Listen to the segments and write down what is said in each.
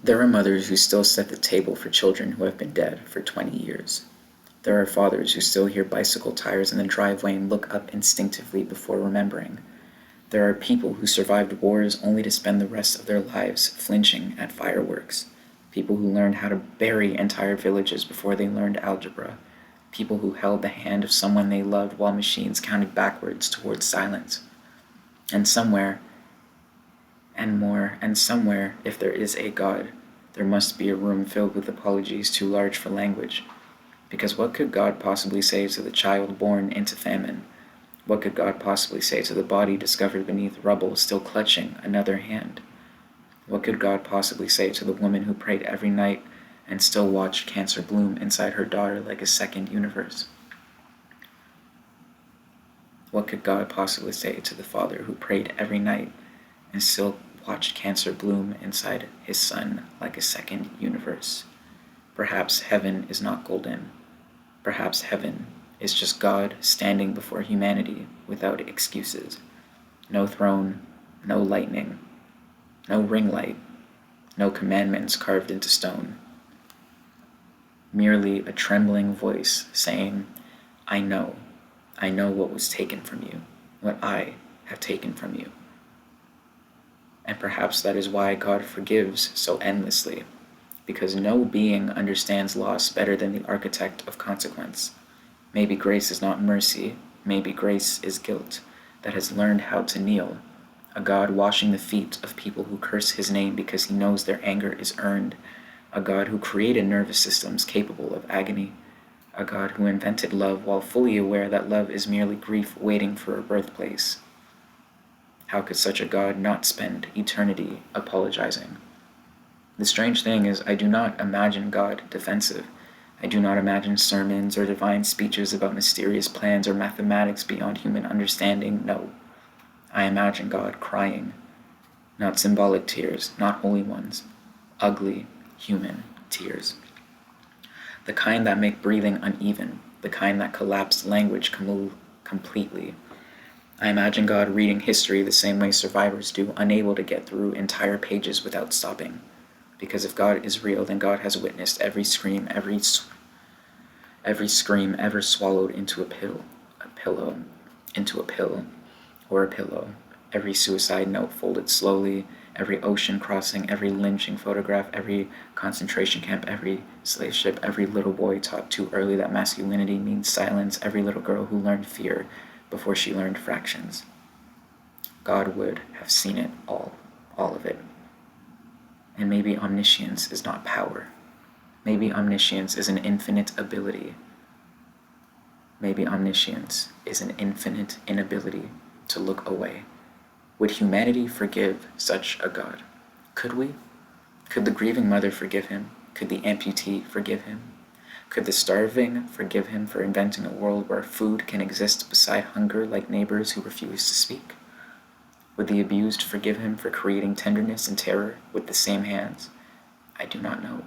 There are mothers who still set the table for children who have been dead for 20 years. There are fathers who still hear bicycle tires in the driveway and look up instinctively before remembering. There are people who survived wars only to spend the rest of their lives flinching at fireworks. People who learned how to bury entire villages before they learned algebra. People who held the hand of someone they loved while machines counted backwards towards silence. And somewhere, if there is a God, there must be a room filled with apologies too large for language. Because what could God possibly say to the child born into famine? What could God possibly say to the body discovered beneath rubble still clutching another hand? What could God possibly say to the woman who prayed every night and still watched cancer bloom inside her daughter like a second universe? What could God possibly say to the father who prayed every night and still watched cancer bloom inside his son like a second universe? Perhaps heaven is not golden. Perhaps heaven is just God standing before humanity without excuses. No throne, no lightning, no ring light, no commandments carved into stone. Merely a trembling voice saying, I know what was taken from you, what I have taken from you. And perhaps that is why God forgives so endlessly, because no being understands loss better than the architect of consequence. Maybe grace is not mercy, maybe grace is guilt that has learned how to kneel, a God washing the feet of people who curse his name because he knows their anger is earned, a God who created nervous systems capable of agony, a God who invented love while fully aware that love is merely grief waiting for a birthplace. How could such a God not spend eternity apologizing? The strange thing is, I do not imagine God defensive. I do not imagine sermons or divine speeches about mysterious plans or mathematics beyond human understanding. No. I imagine God crying. Not symbolic tears, not holy ones. Ugly, human tears. The kind that make breathing uneven, the kind that collapse language completely. I imagine God reading history the same way survivors do, unable to get through entire pages without stopping. Because if God is real, then God has witnessed every scream, every scream ever swallowed into a pill, or a pillow. Every suicide note folded slowly, every ocean crossing, every lynching photograph, every concentration camp, every slave ship, every little boy taught too early that masculinity means silence, every little girl who learned fear before she learned fractions. God would have seen it all of it. And maybe omniscience is not power. Maybe omniscience is an infinite ability. Maybe omniscience is an infinite inability to look away. Would humanity forgive such a God? Could we? Could the grieving mother forgive him? Could the amputee forgive him? Could the starving forgive him for inventing a world where food can exist beside hunger like neighbors who refuse to speak? Would the abused forgive him for creating tenderness and terror with the same hands? I do not know,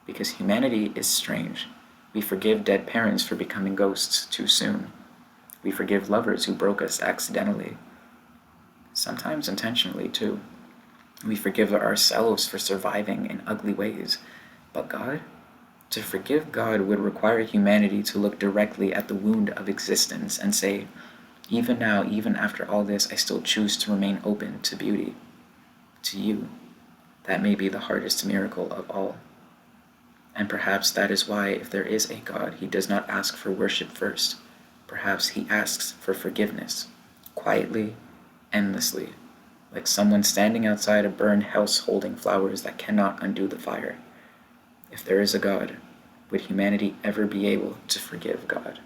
because humanity is strange. We forgive dead parents for becoming ghosts too soon. We forgive lovers who broke us accidentally. Sometimes intentionally, too. We forgive ourselves for surviving in ugly ways. But God? To forgive God would require humanity to look directly at the wound of existence and say, even now, even after all this, I still choose to remain open to beauty. To you. That may be the hardest miracle of all. And perhaps that is why, if there is a God, he does not ask for worship first. Perhaps he asks for forgiveness, quietly, endlessly, like someone standing outside a burned house holding flowers that cannot undo the fire. If there is a God, would humanity ever be able to forgive God?